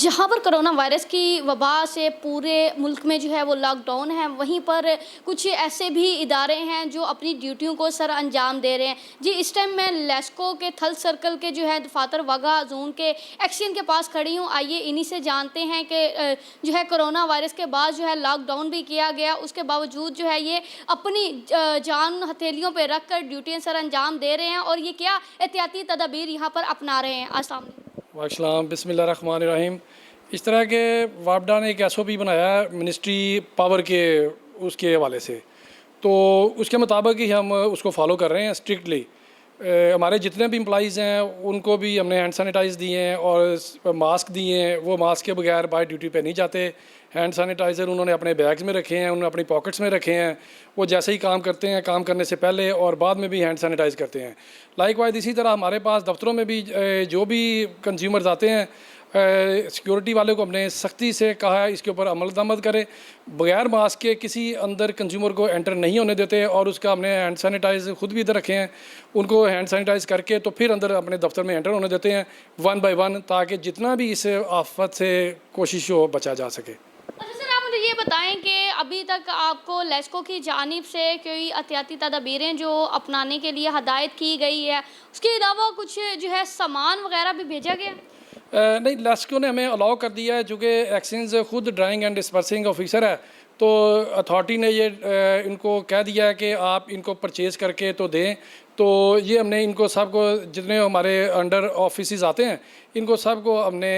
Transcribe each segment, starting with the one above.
जहाँ पर corona virus की वबा से पूरे मुल्क में जो है वो लॉकडाउन है, वहीं पर कुछ ऐसे भी इदारे हैं जो अपनी ड्यूटियों को सर अंजाम दे रहे हैं। जी, इस टाइम मैं लेस्को के थल सर्कल के जो है दफातर वाघा जोन के एक्शन के पास खड़ी हूँ। आइए इन्हीं से जानते हैं कि जो है कोरोना वायरस के बाद जो है लॉकडाउन भी किया गया, उसके बावजूद जो है ये अपनी जान हथेलियों पर रख कर ड्यूटियाँ सर अंजाम दे रहे हैं और ये क्या एहतियाती तदाबीर यहाँ पर अपना रहे हैं। अस्सलाम वालेकुम बिस्मिल्लाहिर्रहमानिर्रहीम। इस तरह के वापडा ने एक एसओपी बनाया मिनिस्ट्री पावर के उसके हवाले से, तो उसके मुताबिक ही हम उसको फॉलो कर रहे हैं स्ट्रिक्टली। हमारे जितने भी एम्प्लॉइज़ हैं उनको भी हमने हैंड सैनिटाइज़ दिए हैं और मास्क दिए हैं। वो मास्क के बगैर बाहर ड्यूटी पे नहीं जाते। हैंड सैनिटाइज़र उन्होंने अपने बैग्स में रखे हैं, उन्होंने अपनी पॉकेट्स में रखे हैं। वो जैसे ही काम करते हैं, काम करने से पहले और बाद में भी हैंड सैनिटाइज़ करते हैं। लाइकवाइज इसी तरह हमारे पास दफ्तरों में भी जो भी कंज्यूमर्स आते हैं, सिक्योरिटी वाले को हमने सख्ती से कहा है इसके ऊपर अमल दरामद करें। बगैर मास्क के किसी अंदर कंज्यूमर को एंटर नहीं होने देते और उसका हमने हैंड सैनिटाइज खुद भी इधर रखे हैं, उनको हैंड सैनिटाइज करके तो फिर अंदर अपने दफ्तर में एंटर होने देते हैं 1 बाय 1, ताकि जितना भी इस आफत से कोशिश हो बचा जा सके। अच्छा सर, आप मुझे ये बताएं कि अभी तक आपको लेस्को की जानिब से कोई एहतियाती तदाबीरें जो अपनाने के लिए हदायत की गई है, उसके अलावा कुछ जो है सामान वगैरह भी भेजा गया? नहीं, लेस्को ने हमें अलाउ कर दिया है, चूँकि एक्सचेंज खुद ड्राइंग एंड डिस्पर्सिंग ऑफिसर है, तो अथॉरिटी ने ये इनको कह दिया है कि आप इनको परचेज़ करके तो दें। तो ये हमने इनको सबको, जितने हमारे अंडर ऑफिस आते हैं, इनको सबको हमने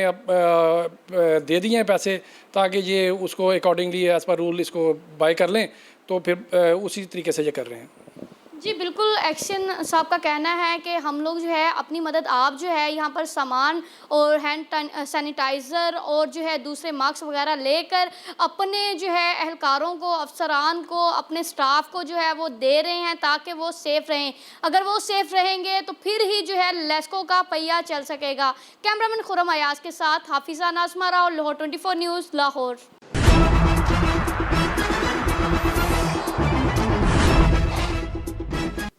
दे दिए हैं पैसे, ताकि ये उसको अकॉर्डिंगली एज़ पर रूल इसको बाय कर लें। तो फिर उसी तरीके से ये कर रहे हैं। जी बिल्कुल, एक्शन साहब का कहना है कि हम लोग जो है अपनी मदद, आप जो है यहाँ पर सामान और हैंड सैनिटाइज़र और जो है दूसरे मास्क वगैरह लेकर अपने जो है एहलकारों को, अफसरान को, अपने स्टाफ को जो है वो दे रहे हैं ताकि वो सेफ़ रहें। अगर वो सेफ़ रहेंगे तो फिर ही जो है लेस्को का पहिया चल सकेगा। कैमरामैन खुरम अयाज के साथ हाफिज़ा नाज़मा राव, लाहौर 24 न्यूज़, लाहौर।